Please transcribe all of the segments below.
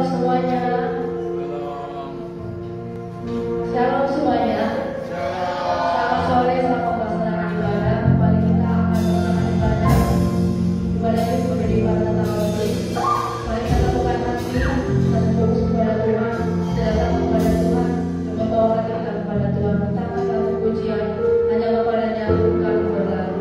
semuanya. Shalom semuanya. Selamat sore, selamat melaksanakan ibadah. Kembali kita akan melaksanakan ibadah. Ibadah ini sebagai ibadah tarawih. Mari kita lakukan hati dan fokus kepada Tuhan. Kita datang kepada Tuhan. Berdoa kita kepada Tuhan. Mintakan satu pujian hanya kepadanya kami berlari.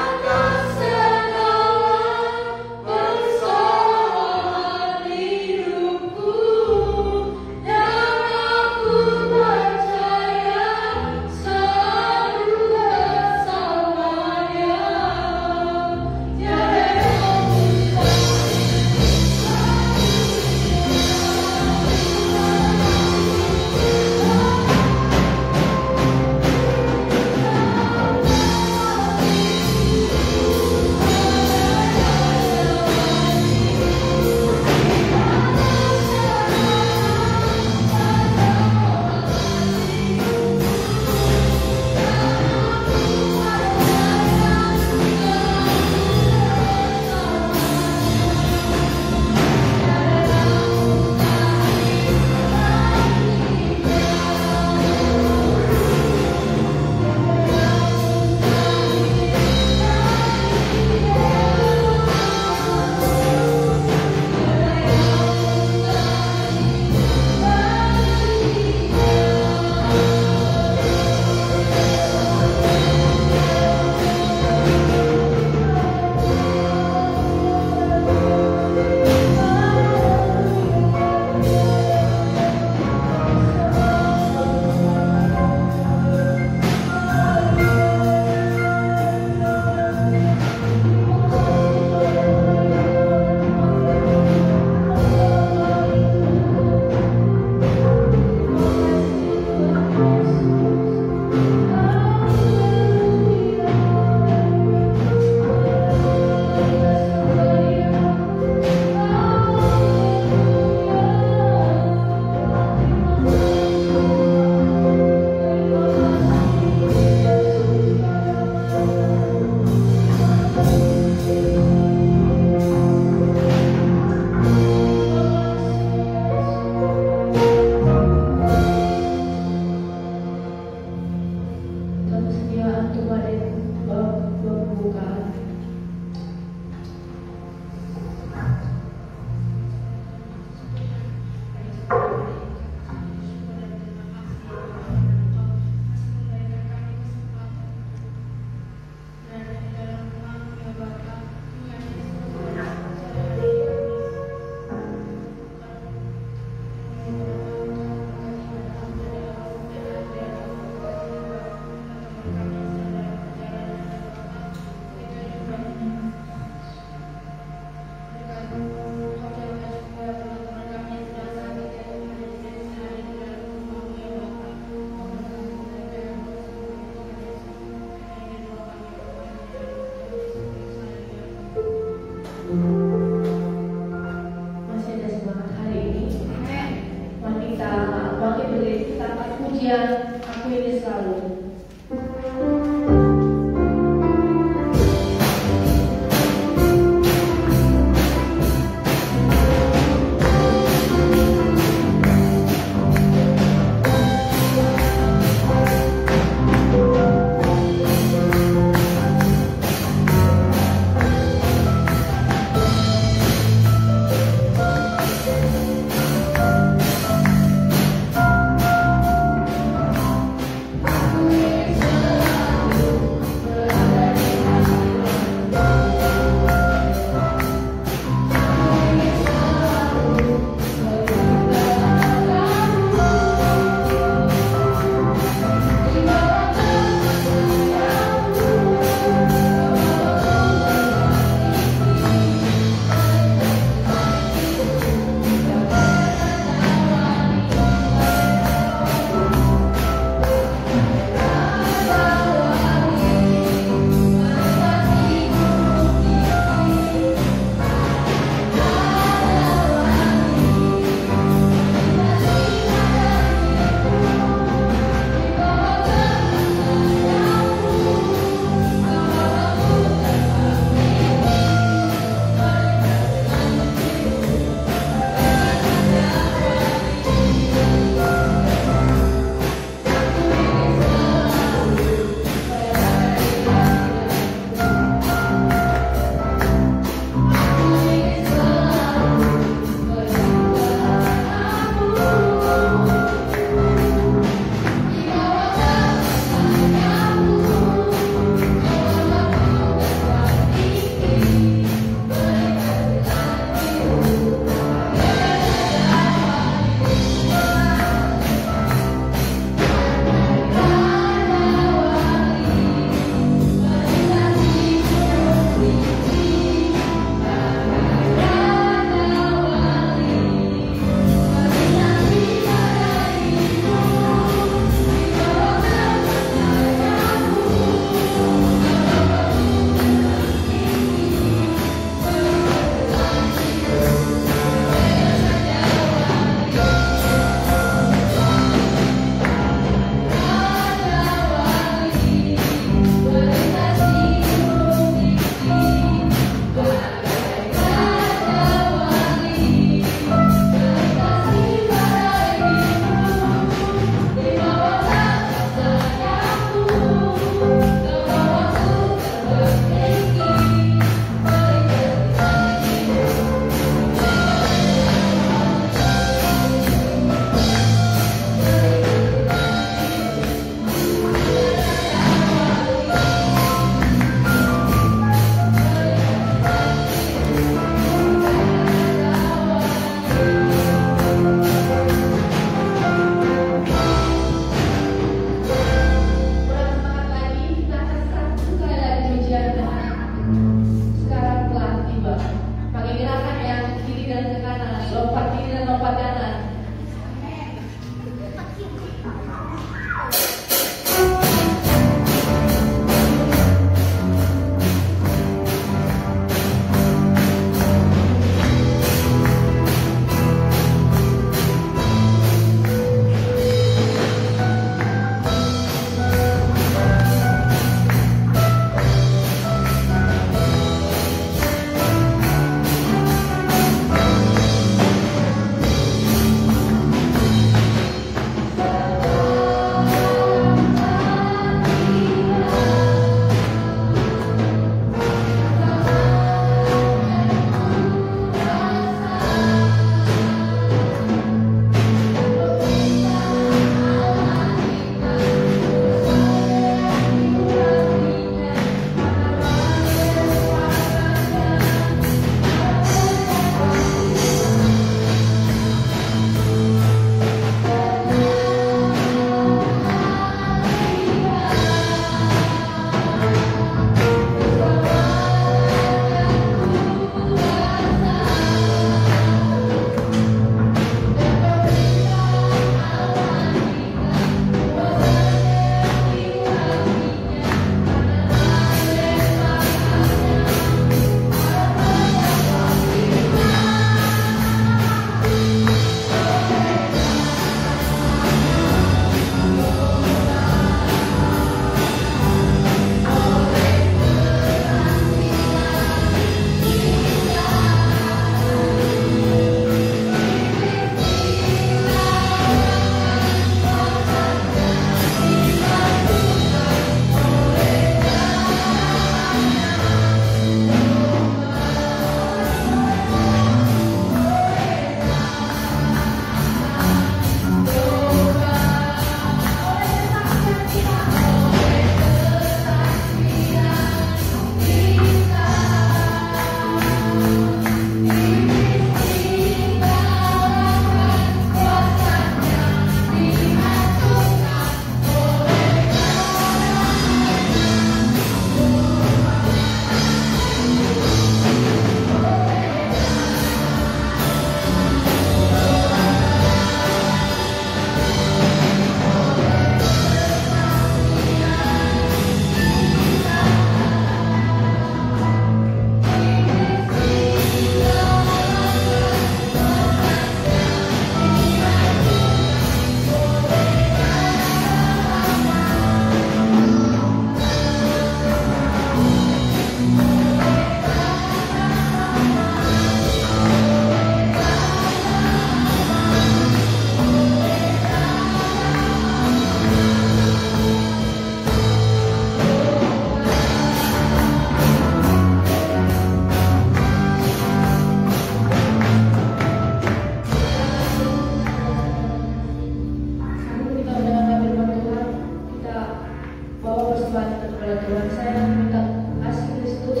Tuhan. Saya minta kasih Kristus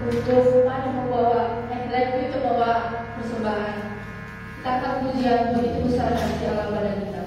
untuk membawa itu membawa persembahan. Kita akan pujian begitu besar hati Allah pada kita.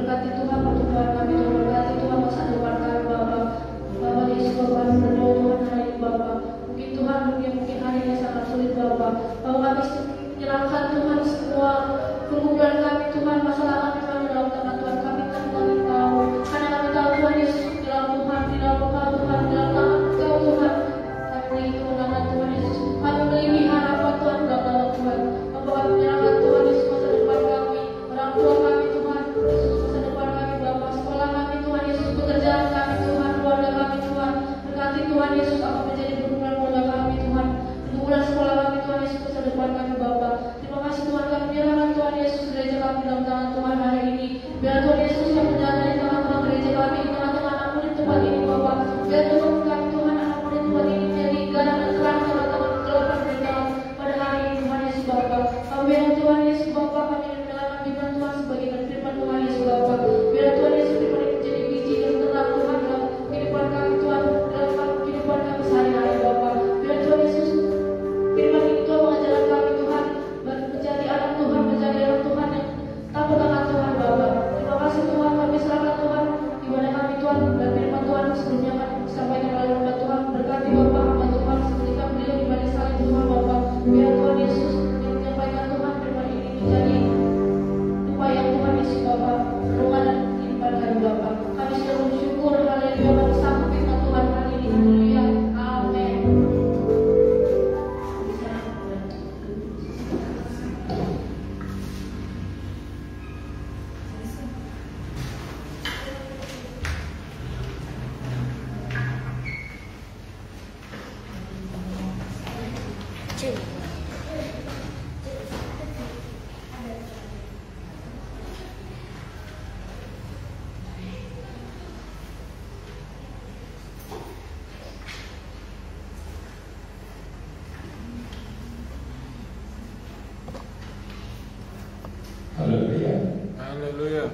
Berkati Tuhan pertumbuhan kami, Tuhan. Berkati Tuhan masa depan kami, Bapak. Bapak Yesus, Bapak berdoa Tuhan hari ini, Bapak. Mungkin Tuhan mungkin hari ini sangat sulit, Bapak. Bapak kami menyerahkan Tuhan semua pergumulan kami, Tuhan, masalah kami dalam tangan Tuhan. Kami tahu, karena kami tahu Tuhan Yesus di dalam Tuhan, di dalam Tuhan, Tuhan, di dalam tangan Engkau, Tuhan. Kami memiliki kemenangan Tuhan Yesus. Kami memiliki harapan Tuhan dalam nama Tuhan. Bapak kami menyerahkan Tuhan Yesus masa depan kami, orang tua kami, Tuhan Yesus masa depan kami, Bapak, sekolah kami, Tuhan Yesus, pekerjaan kami, Tuhan, keluarga kami, Tuhan. Berkati Tuhan Yesus apa menjadi pergumulan keluarga kami, Tuhan. Pergumulan sekolah kami, Tuhan Yesus masa depan kami, Bapak. Terima kasih Tuhan, kami menyerahkan Tuhan Yesus gereja kami dalam tangan Tuhan hari ini. Biar Tuhan Yesus yang menjaga di tengah-tengah gereja kami, di tengah-tengah anak murid tempat ini, Bapak. Biar Tuhan kami, Tuhan, anak murid tempat ini menjadi garam dan terang tengah-tengah kegelapan mereka pada hari ini, Tuhan Yesus, Bapak. Kami biar Tuhan Yesus, Bapak, kami mendengarkan firman Tuhan sebagai firman Tuhan Yesus, Bapak. Biar Tuhan Yesus firman ini menjadi biji dan terang Tuhan dalam kehidupan kami, Tuhan, dalam kehidupan kami sehari-hari, Bapak. Biar Tuhan Yesus firman ini Tuhan mengajarkan kami, Tuhan, menjadi anak Tuhan, menjadi anak Tuhan yang tanpa tangan Tuhan, Bapak. Terima kasih Tuhan, kami serahkan Tuhan ibadah kami, Tuhan, dan firman Tuhan sebelumnya kami sampaikan oleh hamba Tuhan. Berkati Bapak, hamba Tuhan, seperti beliau di balik salib Tuhan, Bapak. Biar Tuhan Yesus yang menyampaikan Tuhan firman ini menjadi upaya Tuhan Yesus, Bapak, renungan dan kehidupan kami, Bapak. Kami sudah bersyukur, haleluya, kami sambut firman Tuhan hari ini, haleluya, amin. Haleluya. Haleluya.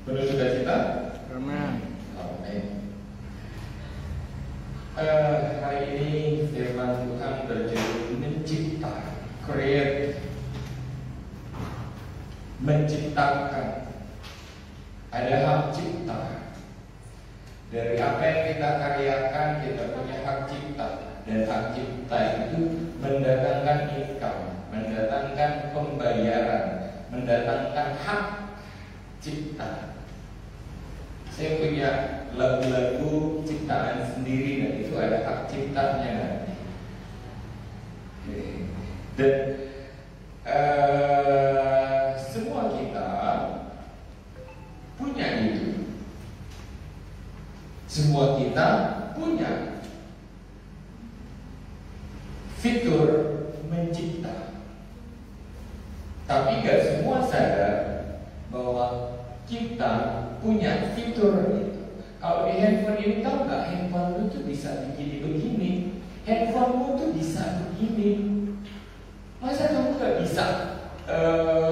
Penuh sukacita. Amin. Amin. Hari ini firman Tuhan berjudul mencipta, create, menciptakan. Ada hak cipta. Dari apa yang kita karyakan, kita punya hak cipta. Dan hak cipta itu mendatangkan income, mendatangkan pembayaran, mendatangkan hak cipta. Saya punya lagu-lagu ciptaan sendiri dan itu ada hak ciptanya nanti. Dan semua kita punya itu. Semua kita punya fitur mencipta. Tapi gak semua sadar bahwa kita punya fitur itu. Kalau di handphone ini, tahu gak, handphone lu tuh bisa begini-begini, handphonemu tuh bisa begini. Masa kamu gak bisa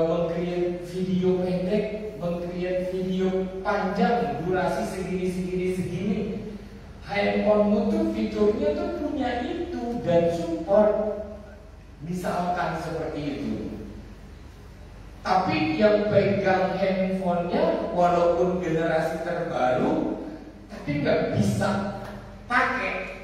meng-create video pendek, meng-create video panjang, durasi segini. Handphonemu tuh fiturnya tuh punya itu dan support. Misalkan seperti itu. Tapi yang pegang handphonenya walaupun generasi terbaru, tapi nggak bisa pakai,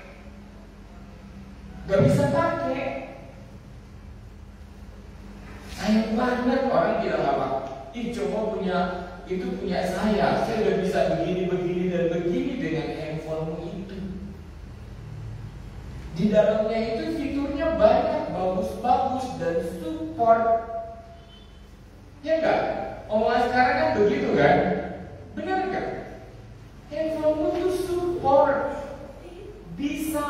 sayang banget. Orang bilang apa? Ih, coba punya saya udah bisa begini dan begini dengan handphonemu itu. Di dalamnya itu fiturnya banyak, bagus-bagus dan support. Ya enggak? Omongan sekarang kan begitu kan? Benar enggak? Handphonemu tuh support, bisa.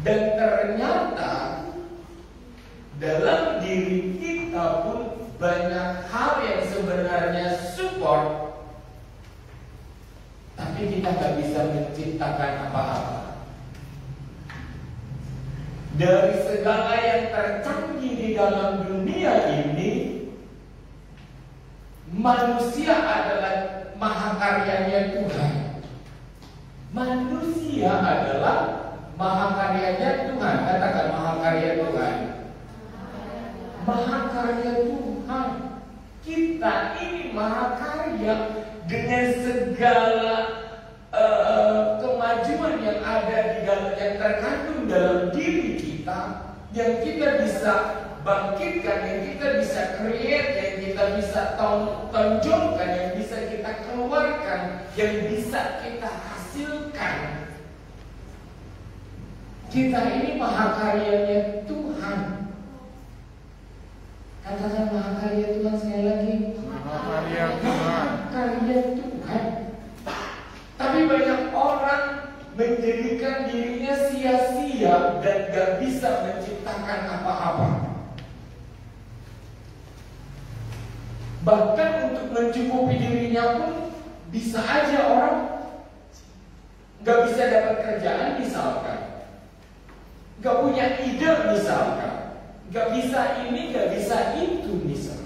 Dan ternyata dalam diri kita pun banyak hal yang sebenarnya support, tapi kita nggak bisa menciptakan apa-apa. Dari segala yang tercanggih di dalam dunia ini, manusia adalah mahakaryanya Tuhan. Manusia adalah mahakaryanya Tuhan. Katakan mahakarya Tuhan. mahakarya Tuhan. Kita ini mahakarya dengan segala kemajuan yang ada di dalam, yang terkandung dalam diri kita, yang kita bisa bangkitkan, yang kita bisa create, yang kita bisa tonjolkan, yang bisa kita keluarkan, yang bisa kita hasilkan. Kita ini mahakaryanya Tuhan. Katakan mahakarya Tuhan sekali lagi. Mahakarya Tuhan. Mahakarya Tuhan. Tapi banyak orang menjadikan dirinya sia-sia dan gak bisa menciptakan apa-apa. Bahkan untuk mencukupi dirinya pun bisa aja orang gak bisa dapat kerjaan misalkan, gak punya ide misalkan, gak bisa ini, gak bisa itu misalkan.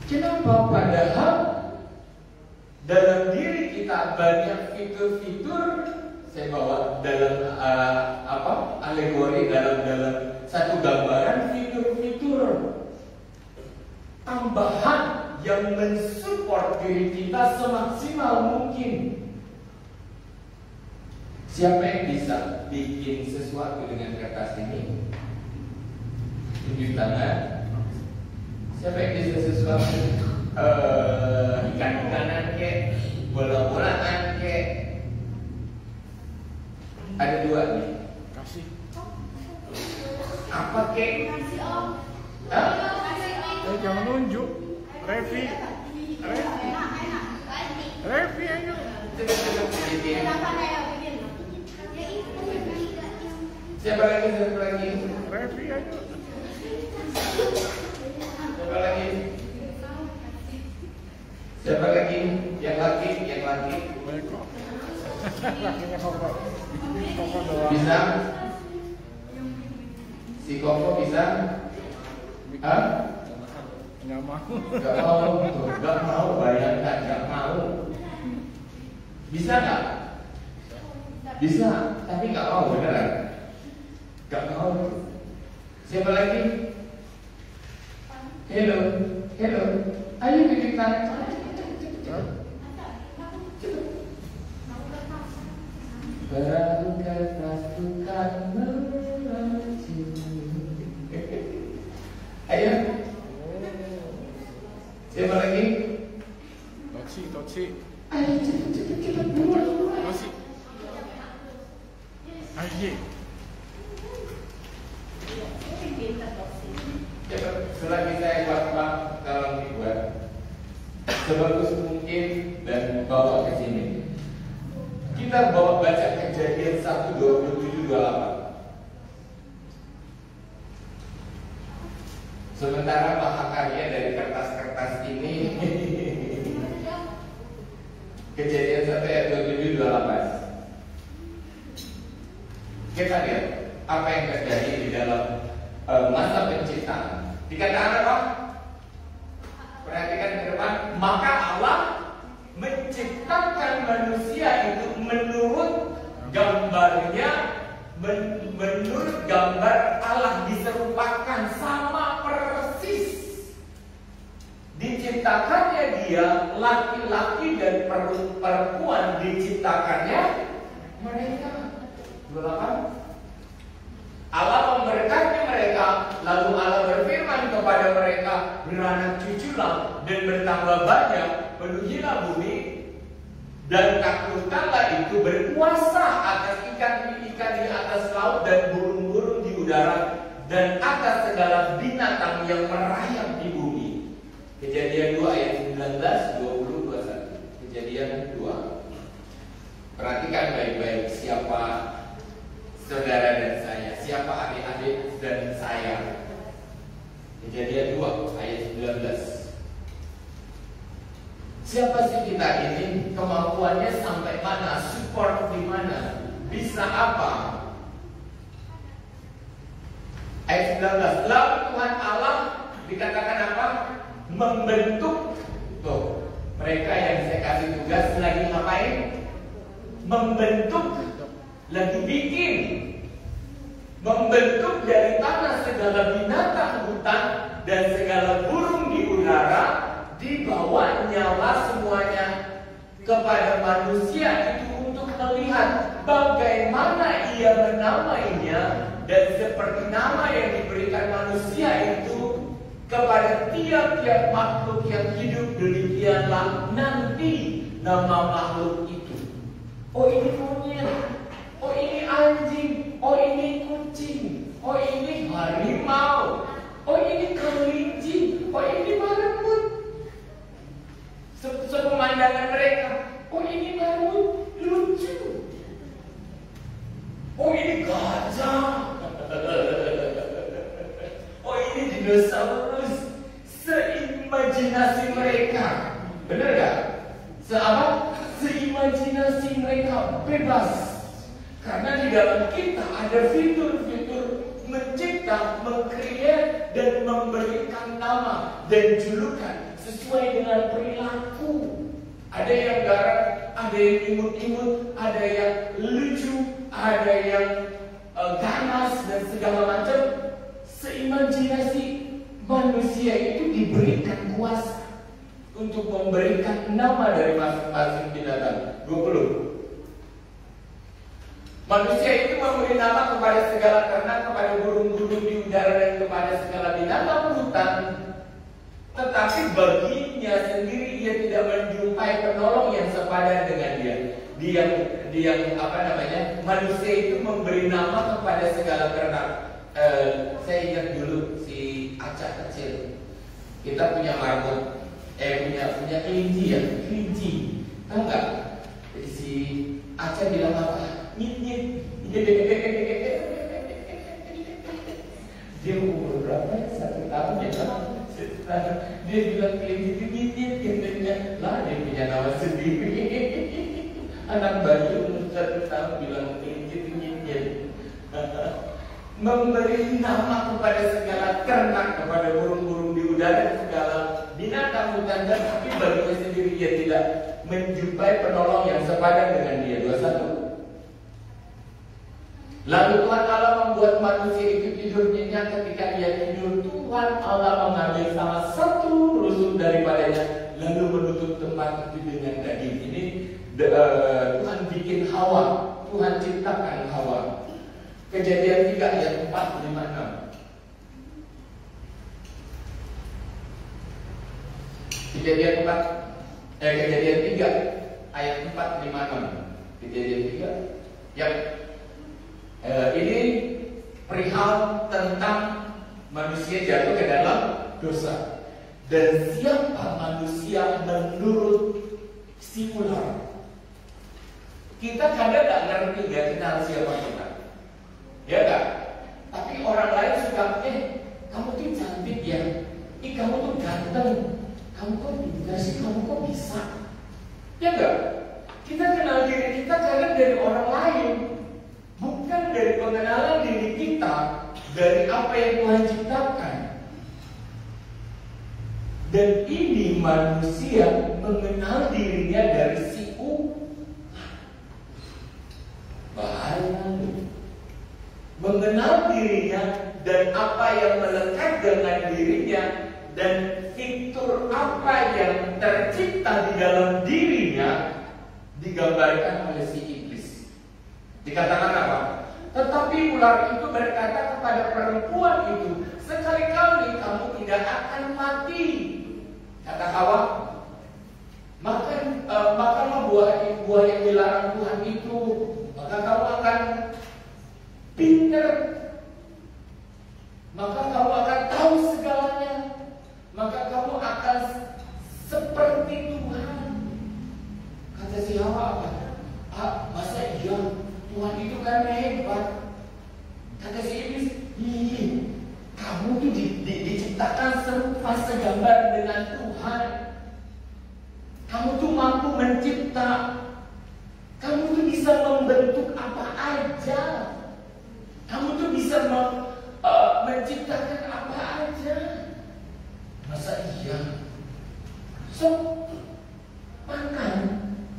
Kenapa? Padahal dalam diri kita banyak fitur-fitur. Saya bawa dalam alegori, dalam satu gambaran fitur-fitur tambahan yang mensupport diri kita semaksimal mungkin. Siapa yang bisa bikin sesuatu dengan kertas ini? Tunjuk tangan. Siapa yang bisa sesuatu? Ikan-ikanan kek, bola-bolaan kek. Ada dua nih. Kasih. Apa kek? Hah? Jangan nunjuk. Revi. Revi ayo. Siapa lagi? Revi ayo. Siapa lagi? Yang laki. Beko. Lakinya Koko. Koko doang. Bisa? Si Koko bisa? Hah? Nggak mau. Gak mau, bayangkan, gak mau. Bisa nggak? Bisa, tapi gak mau, beneran. Gak mau. Siapa lagi? Hello. Ayo tunjuk tangan. Baru kertas bukan melaju. Ayo. Siapa lagi? Toci. Ayo cepet buruan. Toci. Ayo. Cepat, selagi saya buat tolong dibuat sebagus mungkin dan bawa ke sini. Kita bawa baca Kejadian 1:27-28. Sementara mahakarya dari kertas-kertas ini Kejadian 1:27-28. Kita lihat apa yang terjadi di dalam masa penciptaan. Dikatakan apa? Perhatikan ke depan. Maka Allah menciptakan manusia itu menurut gambarnya, menurut gambar Allah, diserupakan sama persis. Diciptakannya dia, laki-laki dan perempuan diciptakannya mereka. 28. Allah memberkati mereka, lalu Allah berfirman kepada mereka, beranak cuculah dan bertambah banyak, penuhilah bumi dan taklukkanlah itu, berkuasa atas ikan-ikan di atas laut dan burung-burung di udara dan atas segala binatang yang merayap di bumi. Kejadian 2 ayat 19, 20, 21. Kejadian 2. Perhatikan baik-baik siapa saudara dan saya, siapa adik-adik dan saya. Kejadian 2 ayat 19. Siapa sih kita ini? Kemampuannya sampai mana? Support di mana? Bisa apa? Ayat 19. Lalu Tuhan Allah dikatakan apa? Membentuk. Tuh, mereka yang saya kasih tugas lagi ngapain? Membentuk, lagi bikin. membentuk dari tanah segala binatang hutan dan segala burung di udara, dibawa nyala semuanya kepada manusia itu untuk melihat bagaimana ia menamainya, dan seperti nama yang diberikan manusia itu kepada tiap-tiap makhluk yang hidup, demikianlah nanti nama makhluk itu. Oh, ini monyet, oh ini anjing, oh ini kucing, oh ini harimau, oh ini kelinci, oh ini marmut. Sepemandangan mereka, oh ini marmut lucu, oh ini gajah, oh ini dinosaurus. Seimajinasi mereka, benar gak? Seimajinasi mereka bebas. Karena di dalam kita ada fitur-fitur mencipta, mengkreat, dan memberikan nama dan julukan sesuai dengan perilaku. Ada yang garang, ada yang imut-imut, ada yang lucu, ada yang ganas dan segala macam. Seimajinasi manusia itu diberikan kuasa untuk memberikan nama dari masing-masing binatang. 20. Manusia itu memberi nama kepada segala ternak, kepada burung-burung di udara, dan kepada segala binatang hutan. Tetapi baginya sendiri ia tidak menjumpai penolong yang sepadan dengan dia. Manusia itu memberi nama kepada segala ternak. Saya ingat dulu si acak kecil. Kita punya marmut, punya kelinci ya, kelinci. Tahu nggak? Si acak bilang apa? Nyit. Dia umur berapa? 1 tahun ya kan? Dia bilang kelinci nyit, katanya. Lah dia punya nama sendiri. Anak bayi umur 1 tahun bilang kelinci nyit. Memberi nama kepada segala ternak, kepada burung-burung di udara, segala binatang hutan, dan tapi baginya sendiri ia tidak menjumpai penolong yang sepadan dengan dia. 21. Lalu Tuhan Allah membuat manusia itu tidur nyenyak. Ketika ia tidur, Tuhan Allah mengambil salah satu rusuk daripadanya, lalu menutup tempat itu dengan daging. Ini Tuhan bikin Hawa, Tuhan ciptakan Hawa. Kejadian 3 ayat 4, 5, 6. Kejadian 3 ayat 4, 5, 6. Kejadian 3. Ya. Ini perihal tentang manusia jatuh ke dalam dosa. Dan siapa manusia menurut si ular? Kita kadang gak ngerti, gak kenal siapa kita. Ya kan? Tapi orang lain suka, kamu tuh cantik ya, kamu tuh ganteng, kamu kok bisa sih, kamu kok bisa? Ya enggak? Kita kenal diri kita kadang dari orang lain, bukan dari pengenalan diri kita, dari apa yang Tuhan ciptakan. Dan ini manusia mengenal dirinya dari si bahaya. Mengenal dirinya dan apa yang melekat dengan dirinya, dan fitur apa yang tercipta di dalam dirinya digambarkan oleh si iblis. Dikatakan apa? Tetapi ular itu berkata kepada perempuan itu, sekali-kali kamu tidak akan mati. Kata Hawa, makanlah buah yang dilarang Tuhan itu, maka kamu akan pintar, maka kamu akan tahu segalanya, maka kamu akan seperti Tuhan. Kata si Hawa apa? Masa iya? Tuhan itu kan hebat. Kata si iblis, kamu tuh diciptakan serupa segambar dengan Tuhan. Kamu tuh mampu mencipta. Kamu tuh bisa membentuk apa aja. Kamu tuh bisa menciptakan apa aja. Masa iya? So, makan,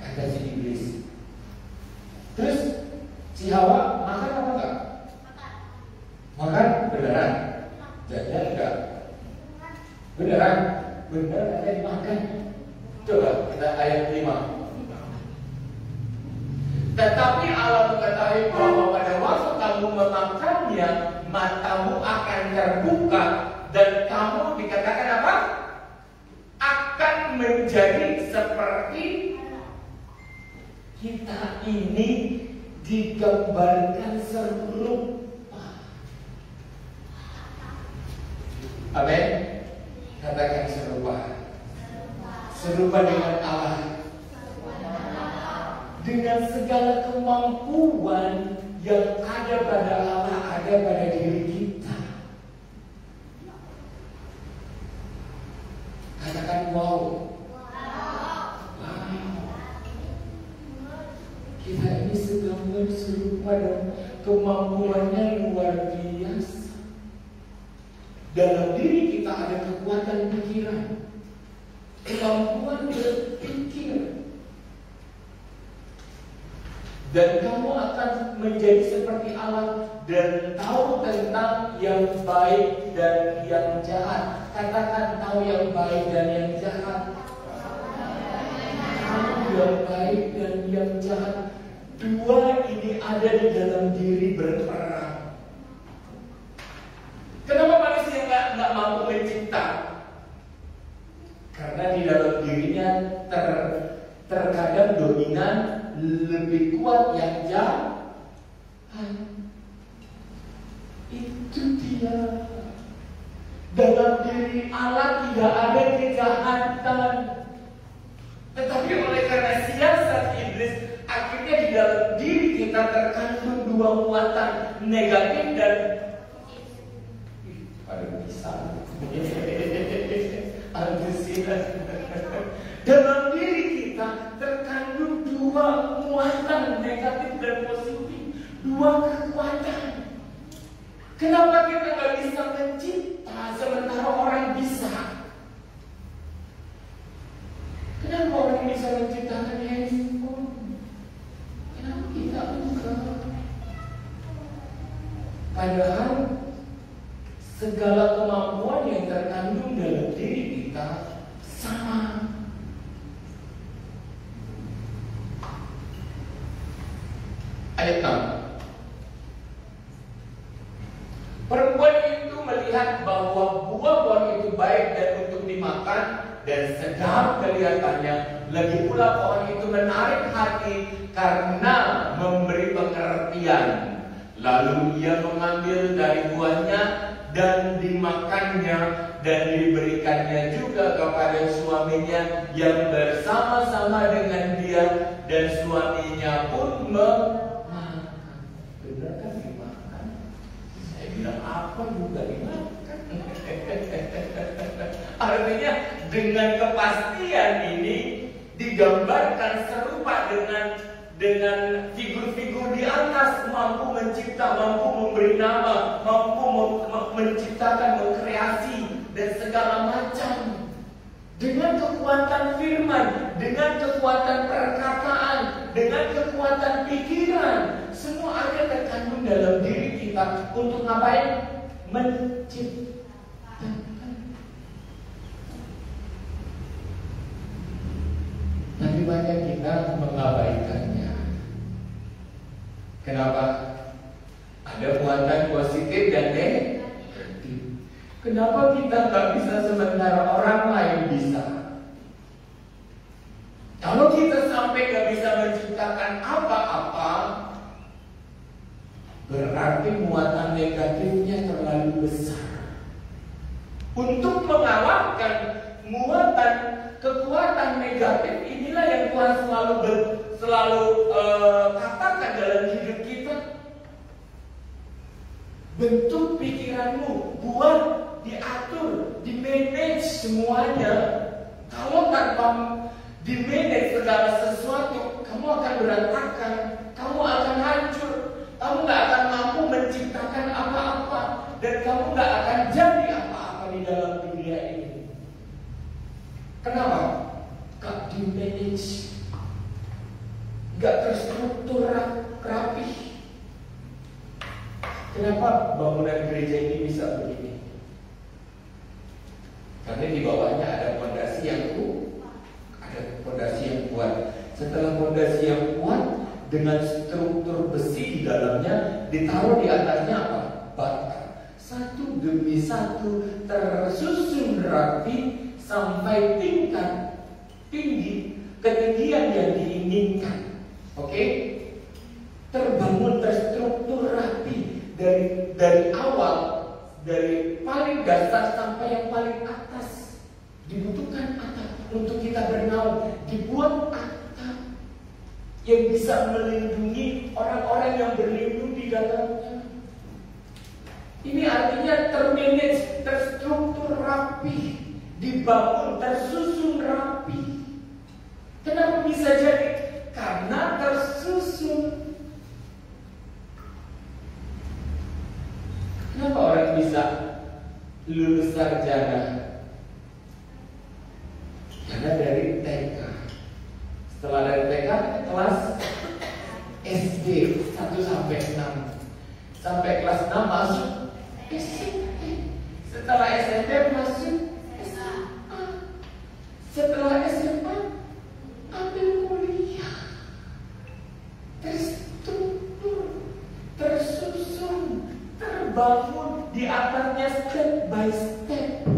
kata si iblis. Terus si Hawa makan apa enggak? Makan beneran? Jajan enggak? Beneran? Bener ada yang makan. Coba kita ayat 5. Tetapi Allah mengetahui bahwa pada waktu kamu memakannya, matamu akan terbuka dan kamu dikatakan apa? Akan menjadi seperti kita ini digambarkan serupa. Amin. Katakan serupa. Serupa dengan Allah. Dengan segala kemampuan yang ada pada Allah, ada pada diri kita. Katakan wow. Kita ini segambar serupa dan kemampuannya luar biasa. Dalam diri kita ada kekuatan pikiran, kemampuan berpikir. Dan kamu akan menjadi seperti Allah dan tahu tentang yang baik dan yang jahat. Katakan tahu yang baik dan yang jahat. Tahu yang baik dan yang jahat. Dua ini ada di dalam diri berperang. Kenapa manusia nggak mampu mencipta? Karena di dalam dirinya terkadang dominan lebih kuat yang jahat. Itu dia. Dalam diri Allah tidak ada kejahatan. Tetapi oleh karena siasat iblis, akhirnya di dalam diri kita terkandung dua muatan, negatif dan bisa. Antusias. Dalam diri kita terkandung dua muatan, negatif dan positif, dua kekuatan. Kenapa kita nggak bisa mencipta sementara orang bisa? Kenapa orang bisa menciptakan handphone? Kenapa kita enggak? Padahal segala kemampuan yang terkandung dalam diri kita sama. Ayat 6. Perempuan itu melihat bahwa buah-buah itu baik dan untuk dimakan dan sedap kelihatannya. Lagi pula pohon itu menarik hati karena memberi pengertian. Lalu ia mengambil dari buahnya dan dimakannya dan diberikannya juga kepada suaminya yang bersama-sama dengan dia, dan suaminya pun memakan. Benar kan dimakan? Saya bilang apa juga dimakan. Artinya dengan kepastian ini digambarkan serupa dengan figur-figur di atas, mampu mencipta, mampu memberi nama, mampu menciptakan, mengkreasi dan segala macam. Dengan kekuatan firman, dengan kekuatan perkataan, dengan kekuatan pikiran, semua ada terkandung dalam diri kita untuk ngapain? Menciptakan. Tapi banyak kita mengabaikannya. Kenapa? Ada muatan positif dan negatif. Kenapa kita nggak bisa sementara orang lain bisa? Kalau kita sampai nggak bisa menciptakan apa-apa, berarti muatan negatifnya terlalu besar. Untuk mengalahkan muatan kekuatan negatif inilah yang Tuhan selalu katakan dalam hidup kita. Bentuk pikiranmu, buat, diatur, dimanage semuanya. Kalau tanpa dimanage segala sesuatu, kamu akan berantakan, kamu akan hancur, kamu gak akan mampu menciptakan apa-apa, dan kamu gak akan jadi apa-apa di dalam dunia ini. Kenapa? Gak di-manage, gak terstruktur rapih. Kenapa bangunan gereja ini bisa begini? Karena di bawahnya ada fondasi yang kuat. Setelah fondasi yang kuat dengan struktur besi di dalamnya, ditaruh di atasnya apa? Bata. Satu demi satu tersusun rapi sampai tingkat tinggi, ketinggian yang diinginkan. Oke? Terbangun, terstruktur rapi dari awal, dari paling dasar sampai yang paling atas. Dibutuhkan atap untuk kita bernaung. Dibuat atap yang bisa melindungi orang-orang yang berlindung di dalamnya. Ini artinya termanage, terstruktur rapi, dibangun, tersusun rapi. Kenapa bisa jadi? Karena tersusun. Kenapa orang bisa lulus sarjana? Karena dari TK. Setelah dari TK, kelas SD 1 sampai 6. Sampai kelas 6 masuk SMP. Setelah SMP masuk SMA. Setelah SMA ambil kuliah. Terstruktur, tersusun, terbangun di atasnya step by step.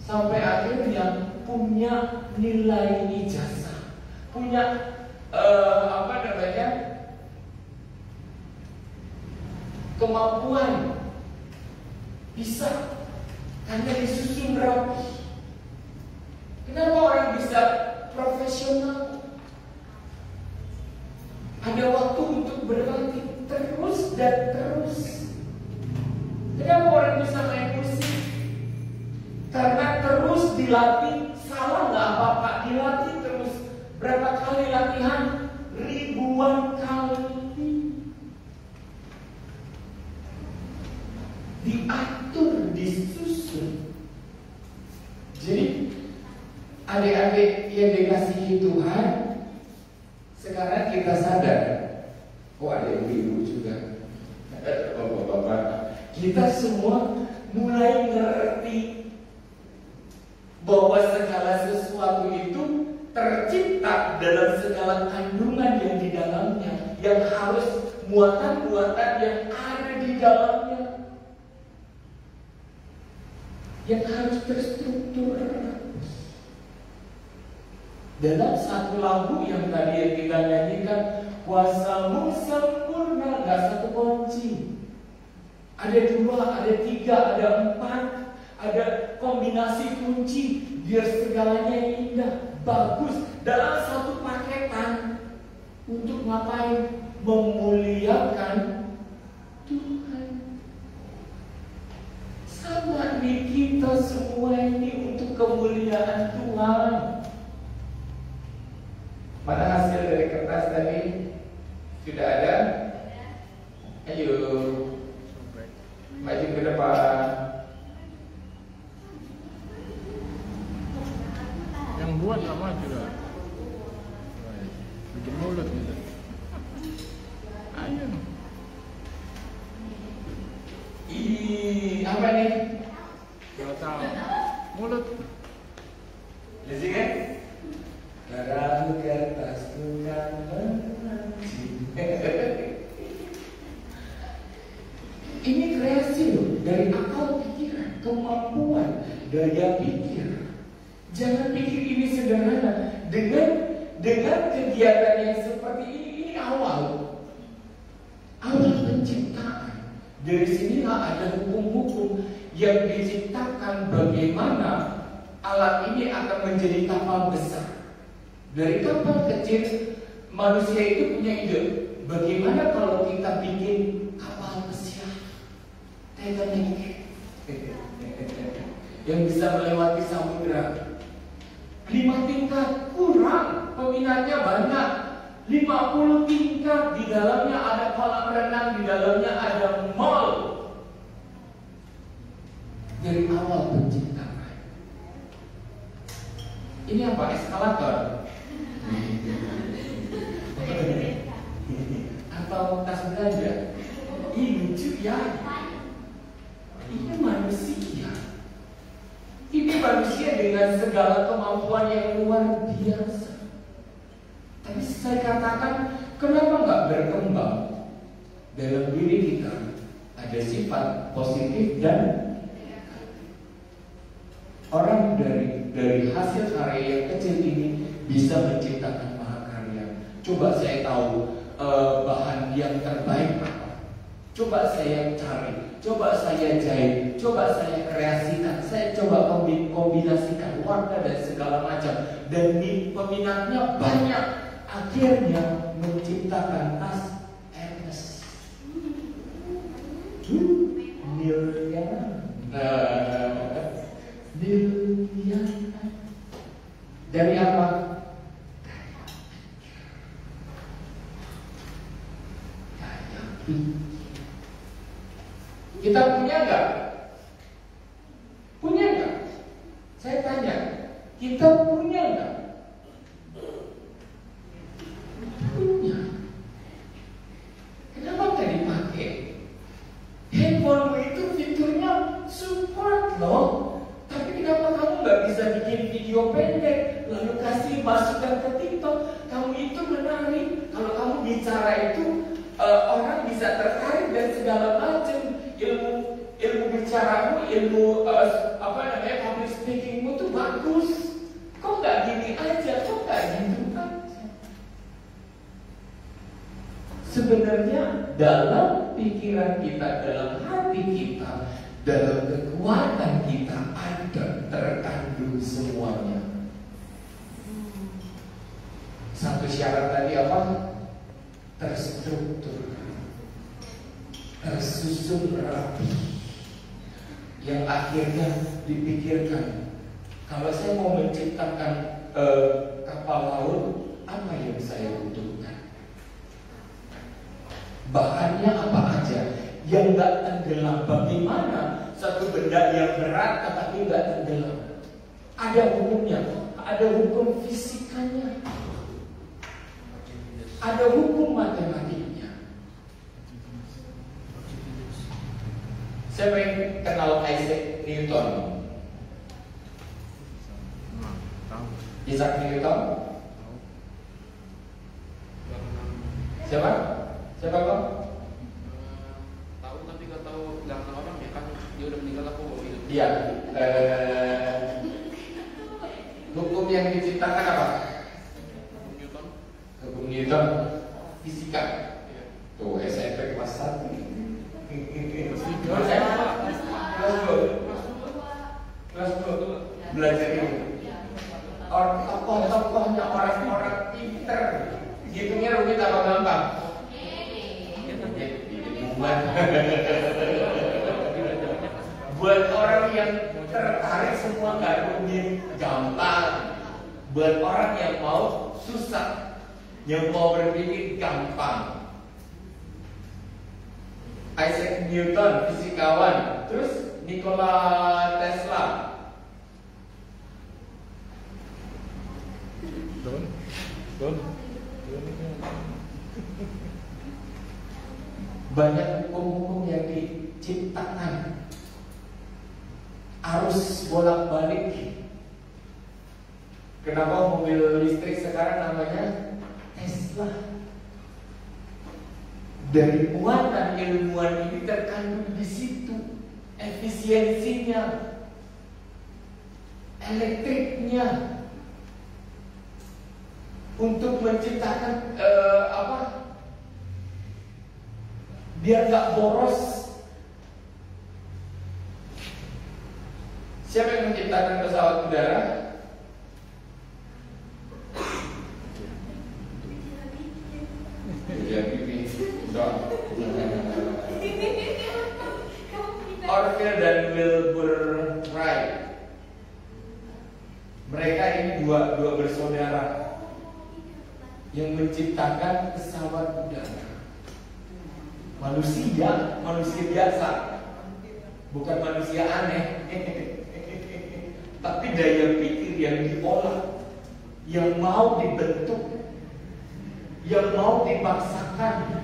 Sampai akhirnya punya nilai ijazah, punya kemampuan, bisa karena disusun rapi. Kenapa orang bisa profesional? Ada waktu untuk berlatih terus dan terus. Kenapa orang bisa main musik? Karena terus dilatih. Salah nggak apa-apa, dilatih terus. Berapa kali latihan? Ribuan kali. Diatur, disusun. Jadi adik-adik yang dikasihi Tuhan, sekarang kita sadar. Oh, ada ibu-ibu juga, bapak-bapak. Kita semua mulai ngerti bahwa segala sesuatu itu tercipta dalam segala kandungan yang di dalamnya, yang harus muatan-muatan yang ada di dalamnya, yang harus terstruktur. Dalam satu lagu yang tadi yang kita nyanyikan, kuasamu sempurna, gak satu kunci. Ada 2, ada 3, ada 4, ada kombinasi kunci biar segalanya indah, bagus dalam satu paketan. Untuk ngapain? Memuliakan Tuhan. Sama nih kita semua ini untuk kemuliaan Tuhan. Mana hasil dari kertas tadi? Sudah ada? Ayo maju ke depan. Yang buat sama juga. Bikin mulut gitu. Ayo. Apa nih? Gak tahu. Mulut. Jadi kan? Garang kertas bukan menanti. Ini kreasi loh, dari akal pikiran, kemampuan, daya pikir. Jangan pikir ini sederhana. Dengan kegiatan yang seperti ini awal penciptaan. Dari sinilah ada hukum-hukum yang diciptakan bagaimana alat ini akan menjadi kapal besar. Dari kapal kecil manusia itu punya ide. Bagaimana kalau kita bikin kapal pesiar Titanic yang bisa melewati samudra? 5 tingkat kurang, peminatnya banyak. 50 tingkat, di dalamnya ada kolam renang, di dalamnya ada mall. Dari awal penciptaan. Ini apa? Eskalator? Atau tas belanja? manusia. Ini manusia. Ini manusia dengan segala kemampuan yang luar biasa. Tapi saya katakan, kenapa nggak berkembang dalam diri kita? Ada sifat positif dan orang dari hasil karya yang kecil ini bisa menciptakan mahakarya. Coba saya tahu bahan yang terbaik apa. Coba saya cari, coba saya jahit, coba saya kreasikan, saya coba kombinasikan warna dan segala macam. Dan peminatnya banyak, akhirnya menciptakan tas Hermes. Miliaran. Dari apa? Daya pikir. Kita punya nggak? Punya nggak? Saya tanya, kita punya nggak? Punya. Kenapa nggak dipakai? Handphone itu fiturnya support loh. Tapi kenapa kamu nggak bisa bikin video pendek lalu kasih masukan ke TikTok? Kamu itu menarik. Kalau kamu bicara itu orang bisa tertarik dan segala macam. Ilmu bicaramu, ilmu public speakingmu tuh bagus. Kok nggak gini aja? Kok nggak gitu aja? Sebenarnya dalam pikiran kita, dalam hati kita, dalam kekuatan kita ada terkandung semuanya. Satu syarat tadi apa? Terstruktur, tersusun rapi, yang akhirnya dipikirkan. Kalau saya mau menciptakan kapal laut, apa yang saya butuhkan? Bahannya apa aja? Yang nggak tenggelam. Bagaimana satu benda yang berat tetapi nggak tenggelam? Ada hukumnya, ada hukum fisikanya, ada hukum matematiknya. Saya pengen kenal Isaac Newton. Isaac Newton? Siapa? Siapa kok? Tahu tapi gak tahu nggak kenal orang ya kan dia udah meninggal aku bawa hidup. Iya. Hukum yang diciptakan apa? Newton. Hukum Newton fisika. Iya. Tuh SMP kelas 1. Kelas 2 belajar itu. Tokoh-tokohnya orang-orang pinter. Hitungnya rumit apa gampang? Buat orang yang tertarik semua nggak rumit, gampang. Buat orang yang mau susah, yang mau berpikir gampang. Isaac Newton, fisikawan. Terus Nikola Tesla. Don. Banyak hukum-hukum yang diciptakan. Arus bolak-balik. Kenapa mobil listrik sekarang namanya Tesla? Dari muatan ilmuwan ini terkandung di situ. Efisiensinya, elektriknya, untuk menciptakan biar nggak boros. Siapa yang menciptakan pesawat udara? Ya, pipi. Orville dan Wilbur Wright. Mereka ini dua bersaudara yang menciptakan pesawat udara. Manusia biasa, bukan manusia aneh. Tapi daya pikir yang diolah, yang mau dibentuk, yang mau dipaksakan.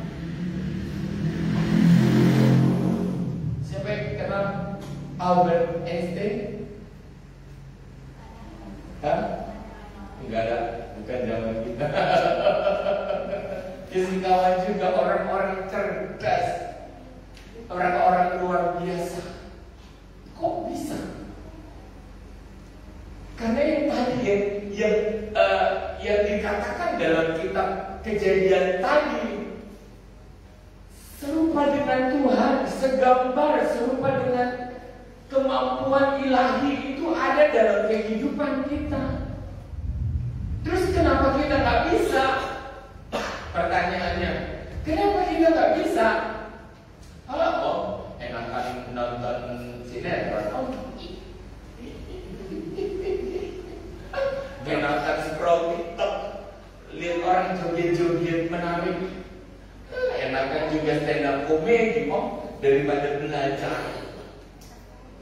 Albert Einstein? Hah? Enggak ada, bukan zaman kita. Fisikawan juga orang-orang cerdas, orang-orang luar biasa. Kok bisa? Karena yang tadi yang dikatakan dalam kitab Kejadian tadi serupa dengan Tuhan, segambar, serupa dengan kemampuan ilahi itu ada dalam kehidupan kita. Terus kenapa kita nggak bisa? Pertanyaannya, kenapa kita nggak bisa? Kalau enakan nonton sinetron, enakan scroll TikTok, lihat orang joget-joget menarik, enakan juga stand up comedy daripada belajar.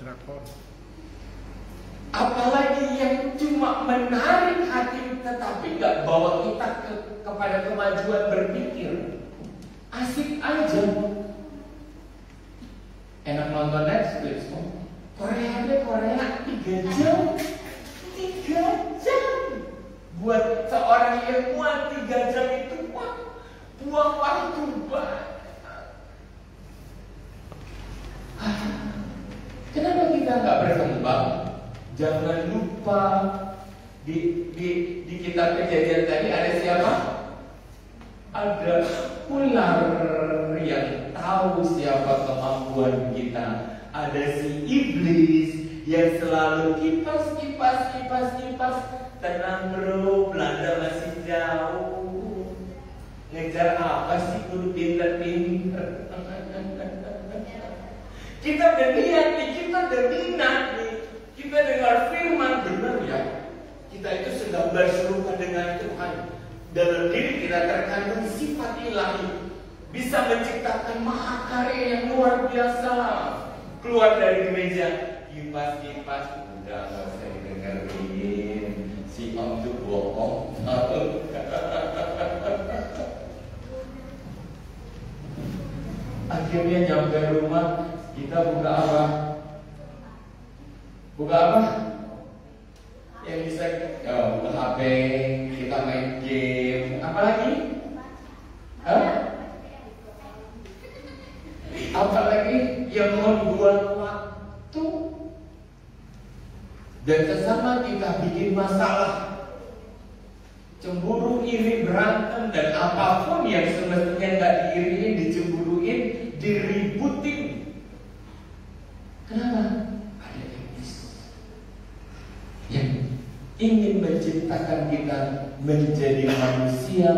Drakor. Apalagi yang cuma menarik hati tetapi nggak bawa kita kepada kemajuan berpikir. Asik aja. Enak nonton Netflix, Korea 3 jam. 3 jam. Buat seorang ilmuwan 3 jam itu buang waktu banyak. Kenapa kita nggak berkembang? Jangan lupa di kitab Kejadian tadi ada siapa? Ada ular yang tahu siapa kemampuan kita. Ada si iblis yang selalu kipas. Tenang bro, Belanda masih jauh. Ngejar apa sih kudu pinter-pinter? Kita udah lihat nih, kita udah minat nih. Kita dengar firman, benar ya. Kita itu segambar serupa dengan Tuhan. Dalam diri kita terkandung sifat ilahi. Bisa menciptakan mahakarya yang luar biasa. Keluar dari gereja, kipas. Udah gak usah didengerin. Si Om itu bohong. Akhirnya nyampe rumah, kita buka apa? Yang bisa buka HP, kita main game. Apa lagi? Apalagi yang membuang waktu. Dan sesama kita bikin masalah, cemburu, iri, berantem, dan apapun yang semestinya nggak diiriin, dicemburuin, diributin. Kenapa? Ada iblis yang ingin menciptakan kita menjadi manusia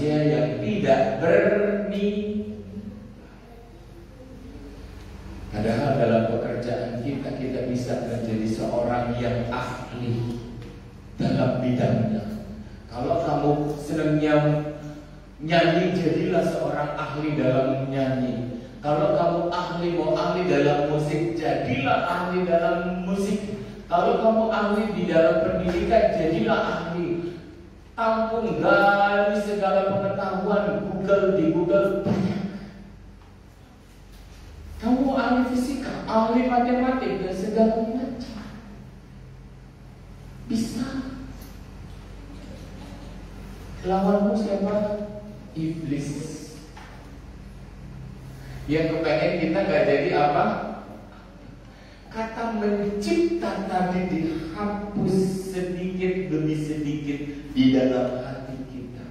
yang tidak bermimpi. Padahal dalam pekerjaan kita bisa menjadi seorang yang ahli dalam bidangnya. Kalau kamu senang nyanyi, jadilah seorang ahli dalam nyanyi. Kalau kamu mau ahli dalam musik, jadilah ahli dalam musik. Kalau kamu ahli di dalam pendidikan, jadilah ahli. Tampung gali segala pengetahuan, di Google banyak. Kamu ahli fisika, ahli matematik, dan segala macam. Bisa. Lawanmu siapa? Iblis. Yang kepengen kita gak jadi apa? Kata mencipta tadi dihapus sedikit demi sedikit di dalam hati kita.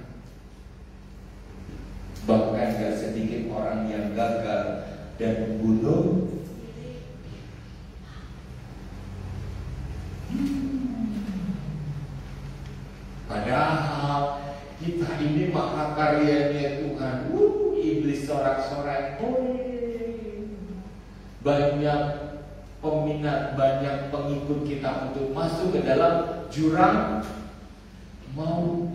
Bahkan gak sedikit orang yang gagal dan bunuh. Padahal kita ini mahakaryanya Tuhan. Iblis sorak-sorai. Banyak peminat, banyak pengikut kita untuk masuk ke dalam jurang maut.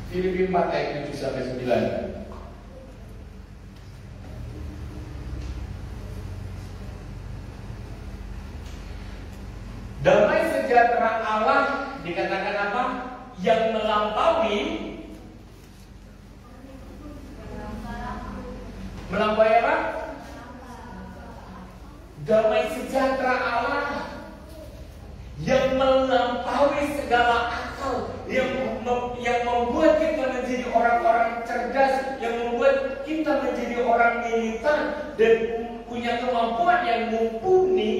Filipi 4 ayat 7-9. Damai sejahtera Allah dikatakan apa? Yang melampaui Melampaui apa? Damai sejahtera Allah yang melampaui segala akal, yang membuat kita menjadi orang-orang cerdas, yang membuat kita menjadi orang militan dan punya kemampuan yang mumpuni,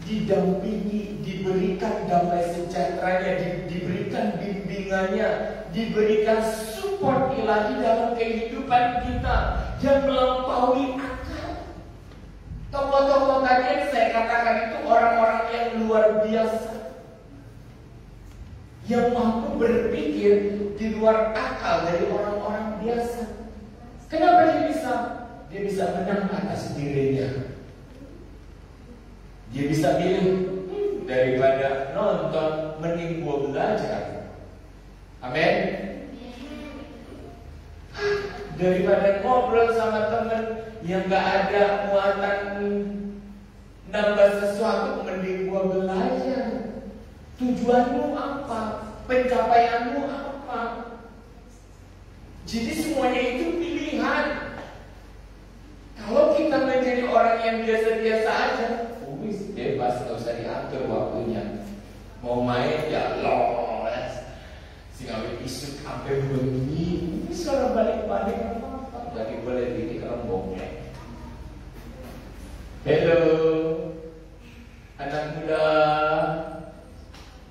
didampingi, diberikan damai sejahteranya, diberikan bimbingannya, diberikan support ilahi dalam kehidupan kita yang melampaui akal. Tokoh-tokoh tadi yang saya katakan itu orang-orang yang luar biasa, yang mampu berpikir di luar akal dari orang-orang biasa. Kenapa dia bisa? Dia bisa menang atas dirinya. Dia bisa pilih daripada nonton, mending gua belajar. Amin. Daripada ngobrol sama temen yang gak ada muatan nambah sesuatu, mending gua belajar. Tujuanmu apa? Pencapaianmu apa? Jadi semuanya itu pilihan. Kalau kita menjadi orang yang biasa-biasa aja, bebas, gak usah diatur waktunya. Mau main ya los, singawit isuk sampai bunyi. Ini suara balik-balik apa-apa. Jadi boleh ini kerembongnya. Halo, anak muda,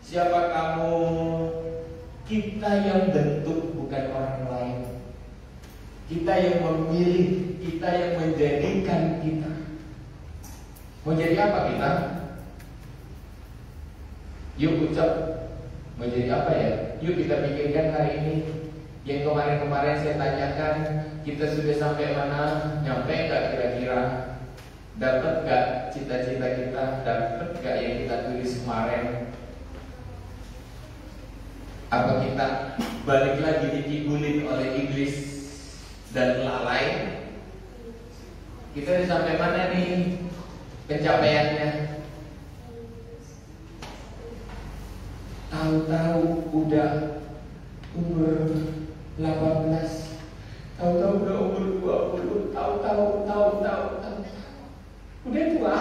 siapa kamu? Kita yang bentuk, bukan orang lain. Kita yang memilih, kita yang menjadikan kita. Mau jadi apa kita? Yuk ucap, mau jadi apa ya? Yuk kita pikirkan hari ini. Yang kemarin-kemarin saya tanyakan, kita sudah sampai mana? Nyampe gak kira-kira? Dapat gak cita-cita kita? Dapat gak yang kita tulis kemarin? Apa kita balik lagi dikibulin oleh iblis dan lalai? Kita udah sampai mana nih pencapaiannya? Tahu-tahu udah umur 18, tahu-tahu udah umur 20, tahu-tahu udah tua.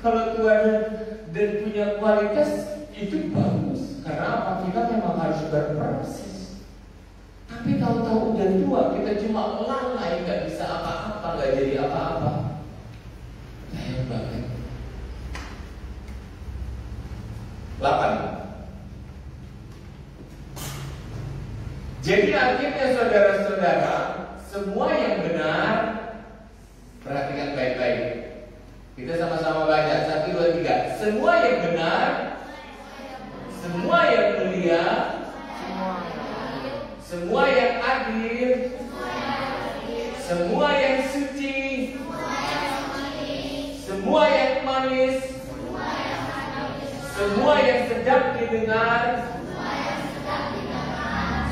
Kalau tuanya dan punya kualitas itu bagus, karena apa? Kita memang harus berproses. Tapi tahu-tahu udah tua, kita cuma lalai, nggak bisa apa-apa, nggak jadi apa-apa. Sayang banget. 8. Jadi akhirnya saudara-saudara, semua yang benar, perhatikan baik-baik. Kita sama-sama baca 1, 2, 3. Semua yang benar, semua yang mulia, semua yang adil, semua yang suci, semua yang manis, semua yang sedap didengar,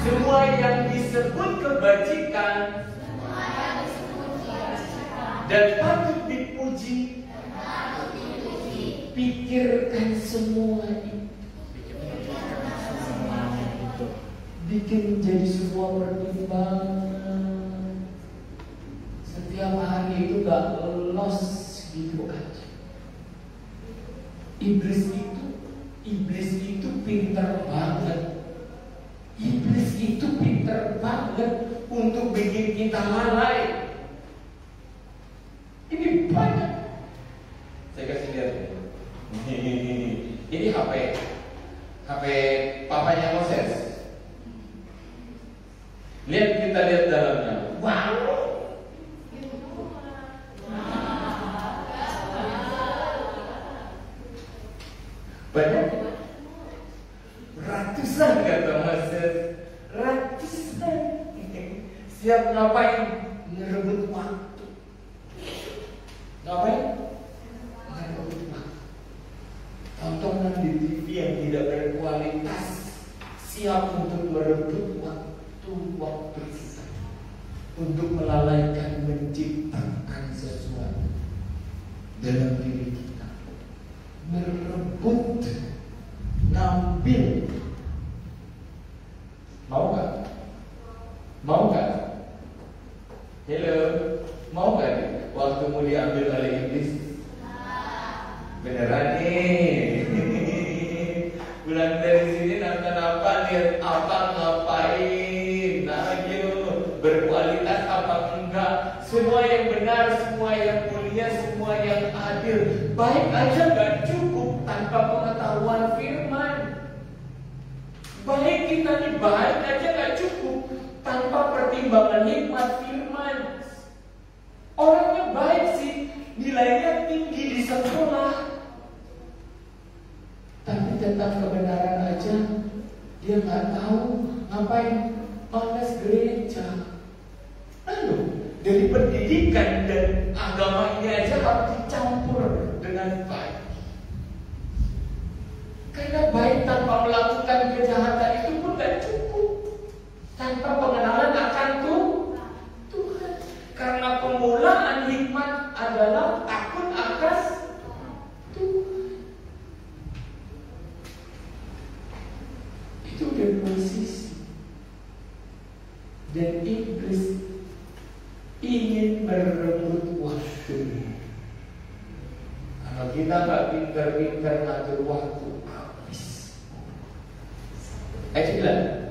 semua yang disebut kebajikan dan patut dipuji, pikirkan semua itu. Bikin jadi sebuah pertimbangan. Setiap hari itu gak los gitu aja. Iblis itu pintar banget. Iblis itu pintar banget untuk bikin kita lalai. Ini banyak. Saya kasih lihat. Ini HP papanya Moses. Kita lihat dalamnya. Wow. Banyak. Ratusan kata Moses. Ratusan. Siap ngapain? Ngerebut waktu. Ngapain? Ngerebut waktu. Tontonan di TV yang tidak berkualitas, siap untuk merebut waktu kita, untuk melalaikan menciptakan sesuatu dalam diri kita, merebut, ngambil. Mau? lihat apa ngapain, ayo berkualitas apa enggak, semua yang benar, semua yang mulia, semua yang adil. Baik aja gak cukup tanpa pengetahuan firman. Baik kita nih baik aja gak cukup tanpa pertimbangan hikmat firman. Orangnya baik sih, nilainya tinggi di sekolah, tapi tentang kebenaran aja dia nggak tahu, ngapain, malas gereja. Lalu dari pendidikan dan agama ini aja harus dicampur dengan baik. Karena baik tanpa melakukan kejahatan itu pun gak cukup, tanpa pengenalan akan Tuhan. Karena permulaan hikmat adalah takut akan Tuhan. Itu udah dua sisi. Dan iblis ingin merebut waktu. Kalau kita gak pintar-pintar ngatur waktu, habis. Bilang.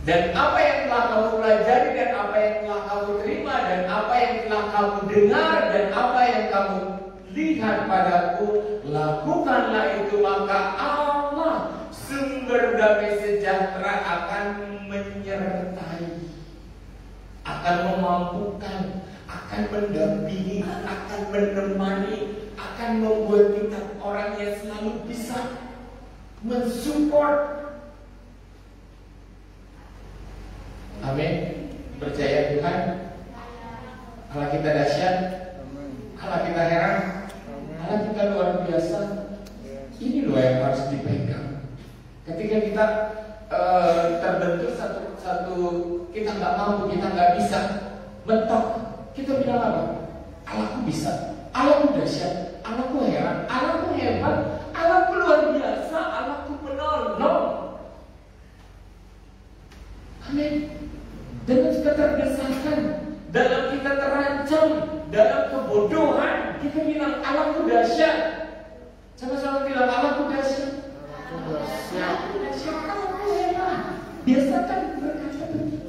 Dan apa yang telah kamu pelajari, dan apa yang telah kamu terima, dan apa yang telah kamu dengar, dan apa yang kamu lihat padaku, lakukanlah itu, maka Allah sumber damai sejahtera akan menyertai, akan memampukan, akan mendampingi, akan menemani, akan membuat kita orang yang selalu bisa mensupport. Amin. Percaya Tuhan. Allah kita dahsyat, Allah kita heran, Allah kita luar biasa. Ini loh yang harus dipegang. Ketika kita terbentur satu kita nggak mampu, kita nggak bisa mentok, kita bilang apa? Allahku bisa, Allahku dahsyat, Allahku heran, Allahku hebat, Allahku luar biasa, Allahku penolong. Amin. Dengan keterdesakan, dalam kita terancam, dalam kebodohan, kita bilang Allahku dahsyat. Sama-sama bilang Allahku dahsyat. Allahku dahsyat, Allahku hebat. Biasakan berkata begitu.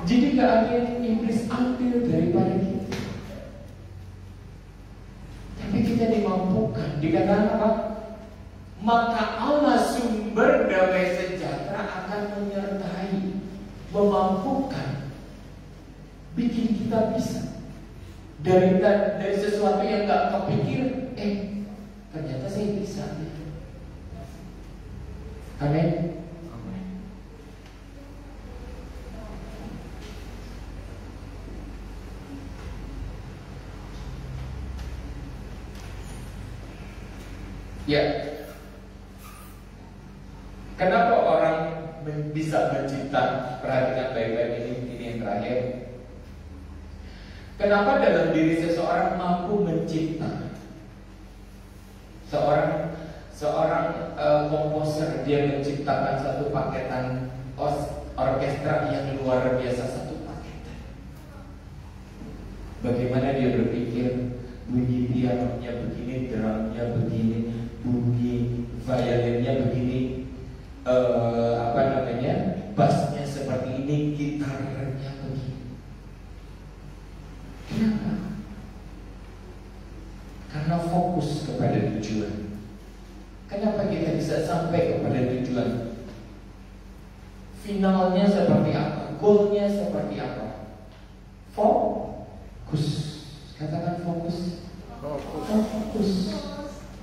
Jadi gak ada yang iblis ambil daripada kita, tapi kita dimampukan. Dikatakan apa? Maka Allah sumber damai sejahtera akan menyertai, memampukan, bikin kita bisa. Dari sesuatu yang gak kepikir, ternyata saya bisa. Amin. Ya. Kenapa orang bisa mencipta? Perhatikan baik-baik ini yang terakhir. Kenapa dalam diri seseorang mampu mencipta? Seorang komposer, dia menciptakan satu paketan orkestra yang luar biasa, satu paketan. Bagaimana dia berpikir, bunyi pianonya begini, drumnya begini, bunyi violinnya begini, bassnya seperti ini, gitarnya begini. Kenapa? Karena fokus kepada tujuan. Kenapa kita bisa sampai kepada tujuan? Finalnya seperti apa? Goalnya seperti apa? Fokus. Katakan fokus. Fokus.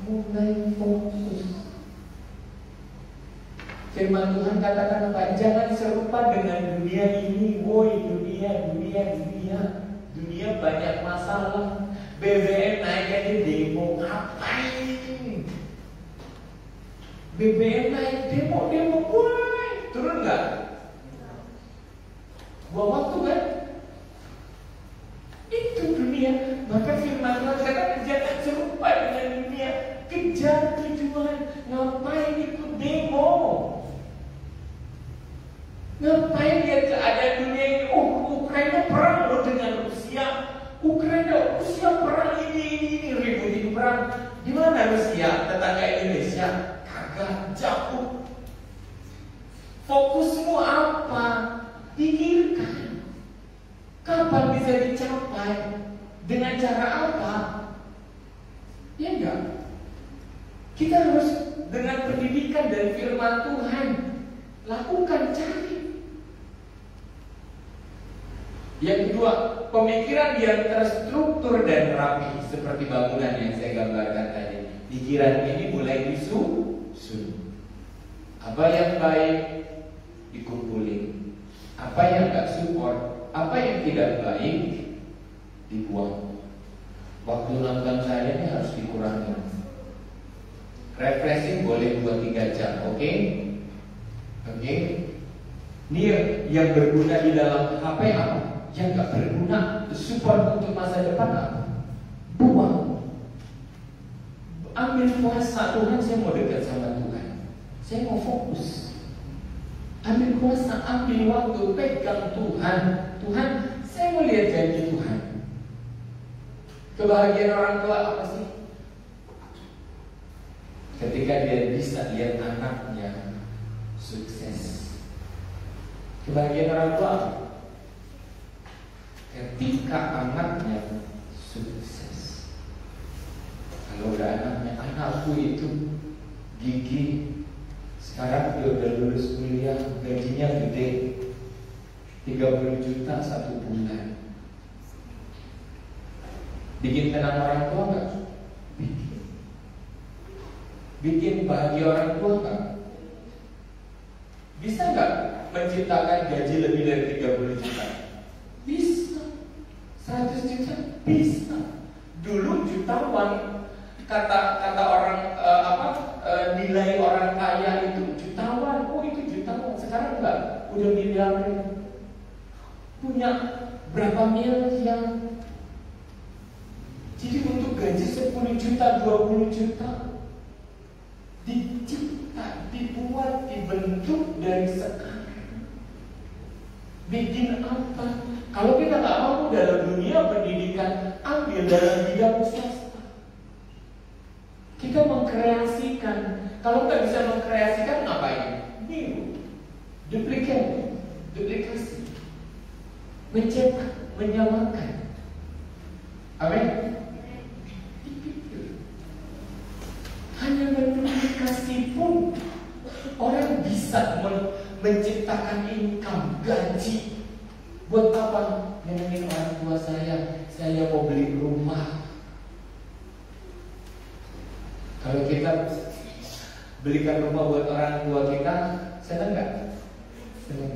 Mulai fokus. Firman Tuhan katakan apa? Jangan serupa dengan dunia ini. Woi, dunia banyak masalah. BBM naik aja demo, ngapain? BBM naik demo, woi, turun nggak? Buang waktu kan? Itu dunia. Maka firman Tuhan katakan jangan serupa dengan dunia. Kejar tujuan. Ngapain ikut demo? Ngapain lihat keadaan dunia ini? Ukraina perang loh dengan Rusia. Rusia perang ini ribut ini perang. Gimana? Rusia, tetangga Indonesia, kagak, jauh. Fokusmu apa? Pikirkan. Kapan bisa dicapai? Dengan cara apa? Ya enggak? Kita harus dengan pendidikan dari firman Tuhan lakukan, cari. Yang kedua, pemikiran yang terstruktur dan rapi seperti bangunan yang saya gambarkan tadi. Pikiran ini mulai disusun. Apa yang baik dikumpulin, apa yang gak support, apa yang tidak baik dibuang. Waktu nonton saya ini harus dikurangi. Refreshing boleh 2-3 jam, oke? Oke? Ini yang berguna di dalam HP apa? Yang gak berguna, support untuk masa depan apa? Buang. Ambil puasa, Tuhan saya mau dekat sama Tuhan, saya mau fokus. Ambil kuasa, ambil waktu, pegang Tuhan. Tuhan, saya mau lihat janji Tuhan. Kebahagiaan orang tua apa sih? Ketika dia bisa lihat anaknya sukses. Kebahagiaan orang tua apa? Ketika anaknya sukses. Kalau udah anakku itu gigi, sekarang dia udah lulus kuliah, gajinya gede, 30 juta 1 bulan. Bikin tenang orang tua nggak? Bikin. Bikin bahagia orang tua nggak? Bisa nggak menciptakan gaji lebih dari 30 juta? Bisa. 100 juta? Bisa. Dulu jutawan, kata orang nilai orang kaya itu jutawan. Oh itu jutawan. Sekarang enggak, udah miliaran. Punya berapa miliar? Jadi untuk gaji 10 juta, 20 juta dicipta, dibuat, dibentuk dari sekarang. Bikin apa? Kalau kita nggak mampu dalam dunia pendidikan, ambil dalam bidang swasta. Kita mengkreasikan. Kalau nggak bisa mengkreasikan, ngapain? Niru, duplikasi, mencetak, menyamakan. Amin. Hanya menduplikasi pun orang bisa menciptakan income, gaji. Buat apa? Nyenengin orang tua saya mau beli rumah. Kalau kita belikan rumah buat orang tua kita, senang nggak? Senang.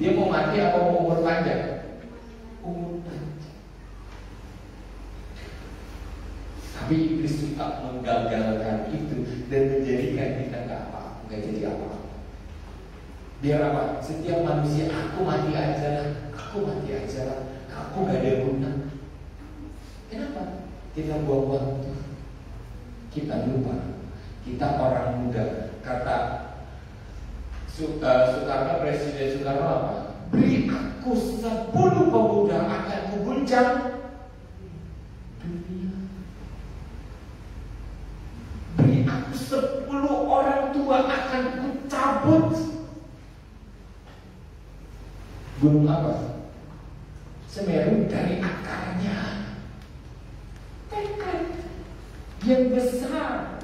Dia mau mati apa mau umur panjang? Umur panjang. Tapi iblis suka menggagalkan itu dan menjadikan kita nggak jadi apa-apa. Biar apa? Setiap manusia, aku mati aja lah, aku nggak ada guna. Kenapa? Kita buang waktu, kita lupa. Kita orang muda. Kata Soekarno, Presiden Soekarno apa? Beri aku 10 pemuda akan kuguncang dunia. Beri aku 10 orang tua akan kucabut. Gunung apa? Semeru dari akarnya. Tekad yang besar.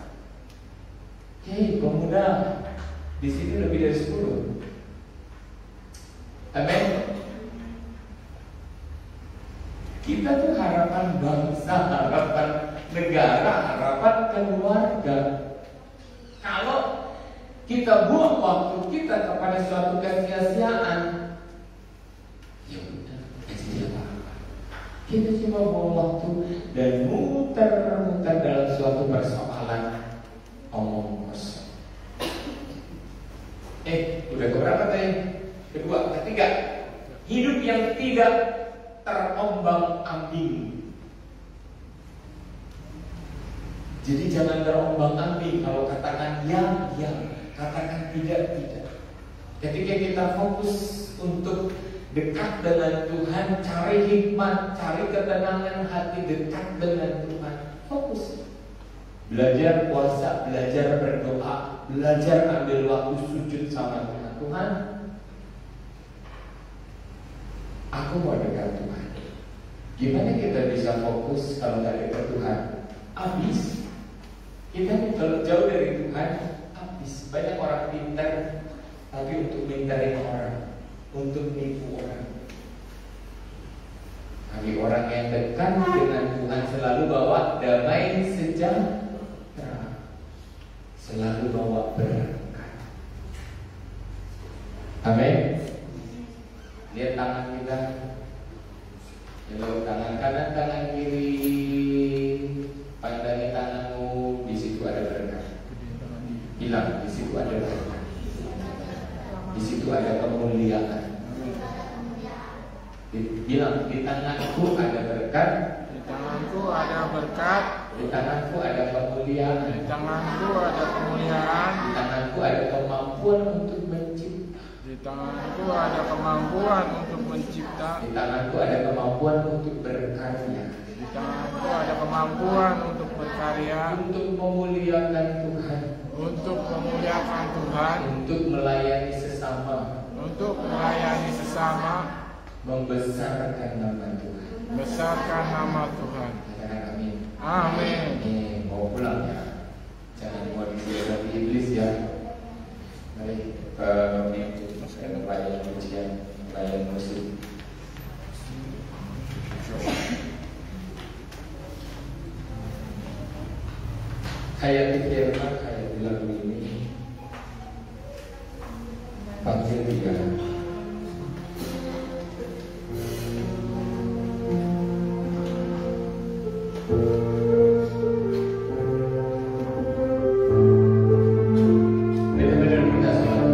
Hei pemuda, di sini lebih dari 10. Amin. Kita tuh harapan bangsa, harapan negara, harapan keluarga. Kalau kita buang waktu kita kepada suatu kesia-siaan, ya udah, jadi apa-apa. Kita cuma buang waktu dan muter-muter dalam suatu persoalan omong kosong. Udah keberapa tadi? Kedua, ketiga, hidup yang tidak terombang-ambing. Jadi jangan terombang-ambing. Kalau katakan ya, katakan tidak. Ketika kita fokus untuk dekat dengan Tuhan, cari hikmat, cari ketenangan hati, dekat dengan Tuhan, fokus. belajar puasa, belajar berdoa, belajar ambil waktu sujud sama Tuhan. Tuhan, aku mau dekat Tuhan. Gimana kita bisa fokus kalau nggak dekat Tuhan? Habis. Kita kalau jauh dari Tuhan, habis. Banyak orang pintar, tapi untuk mintarin orang, untuk nipu orang. Tapi orang yang dekat dengan Tuhan selalu bawa damai sejahtera, selalu bawa berkat. Amin. Lihat tangan kita. Kalau tangan kanan, tangan kiri, pandangi tanganmu, di situ ada berkat. Bilang, di situ ada berkat. Di situ ada kemuliaan. Bilang, di tanganku ada berkat. Di tanganku ada berkat. Di tanganku ada kemuliaan. Di tanganku ada kemuliaan. Di tanganku ada kemampuan untuk mencipta. Di tanganku ada kemampuan untuk mencipta. Di tanganku ada kemampuan untuk berkarya. Di tanganku ada kemampuan untuk berkarya. Untuk memuliakan Tuhan. Untuk memuliakan Tuhan. Untuk melayani sesama. Untuk melayani sesama. Membesarkan nama Tuhan. Besarkan nama Tuhan. Katakan amin. Amin. Ini mau pulang ya. Jangan mau disuruh iblis ya. Mari pelayan ujian, pelayan musik. Kayak di firman, kayak di lagu ini, panggil dia. Benar-benar minta sama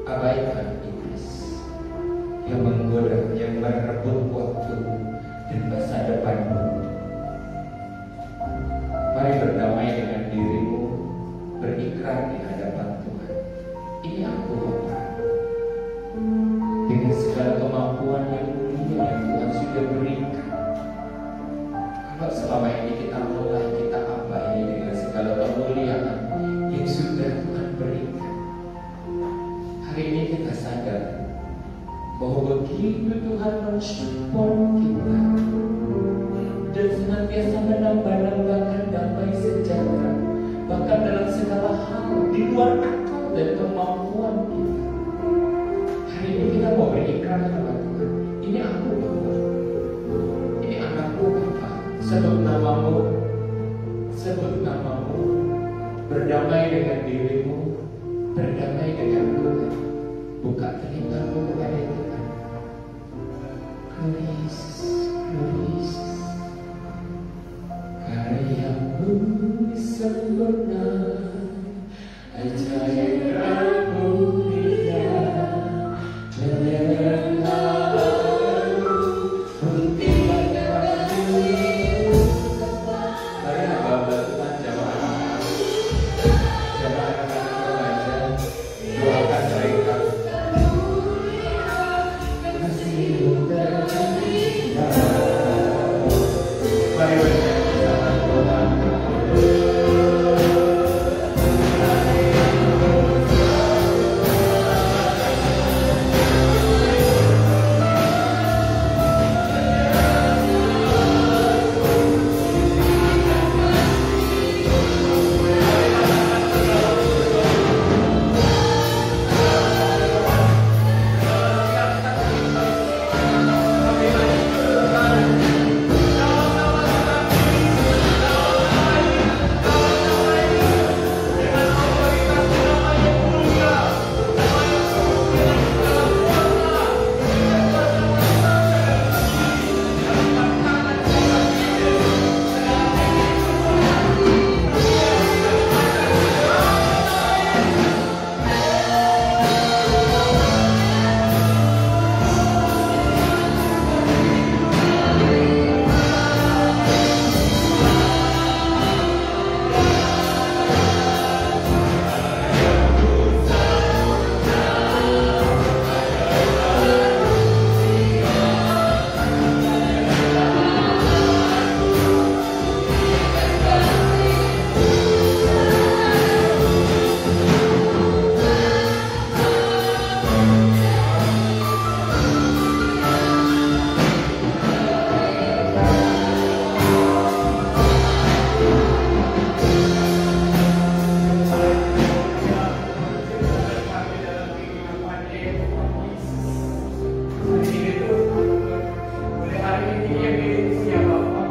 Abaikan iblis yang menggoda, yang merebut waktu dan masa depanmu. Mari berdamai dengan dirimu, berikrar di hadapan Tuhan. Ini aku Bapa, dengan segala kemampuan yang mulia yang Tuhan sudah berikan. Kalau selama ini kita mulai, kita abai dengan segala kemuliaan yang sudah Tuhan berikan, hari ini kita sadar bahwa begitu Tuhan mensupport kita dan senantiasa menambah-nambahkan damai sejahtera, bahkan dalam segala hal di luar akal dan kemampuan kita. Hari ini kita mau berikrar kepada Tuhan. Ini aku Bapa, ini anakku Bapa. Sebut namamu, sebut namamu, berdamai dengan dirimu, berdamai dengan Tuhan. Buka telingamu kepada Tuhan. Glory Yesus, glory Yesus. Karyamu sempurna, ajaib-Mu indah, menyenangkan bukti padamu. Mari hamba Tuhan jamaah mengajar, doakan mereka. Mari bernyanyi sama Tuhan.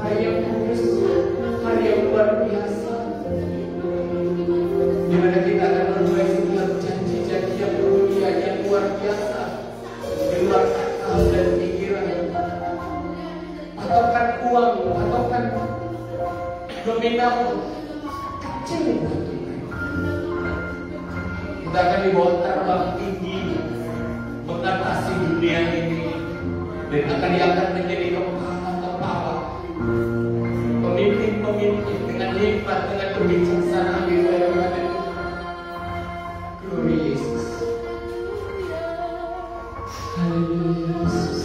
Hari yang kudus, hari yang luar biasa, di mana kita akan menuai setiap janji-janji yang mulia, yang luar biasa, di luar akal dan pikiran. Patokan uang, patokan nominal kecil buat Tuhan. Kita akan dibawa terbang tinggi, mengatasi dunia ini, dan akan diangkat menjadi kepala-kepala, pemimpin-pemimpin dengan hikmat, dengan kebijaksanaan di dalam Tuhan. Glory Yesus. Haleluya Yesus.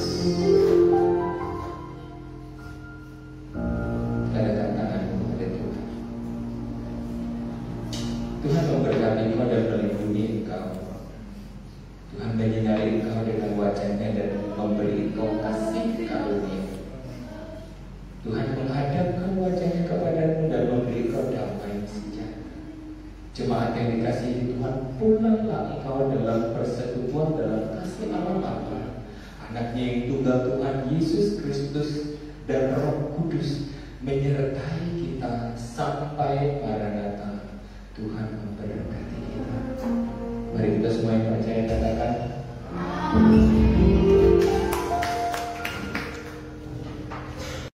Ada tantangan kepada Tuhan. Tuhan memberkati engkau dan melindungi engkau. Tuhan menyinari engkau dengan wajah-Nya dan memberi engkau kasih karunia. Tuhan menghadapkan wajah-Nya kepadamu dan memberi engkau damai sejahtera. Jemaat yang dikasihi Tuhan, pulanglah engkau dalam persekutuan dalam kasih Allah Bapa, Anaknya yang tunggal Tuhan Yesus Kristus dan Roh Kudus menyertai kita sampai Maranatha. Tuhan memberkati kita. Mari kita semua yang percaya katakan.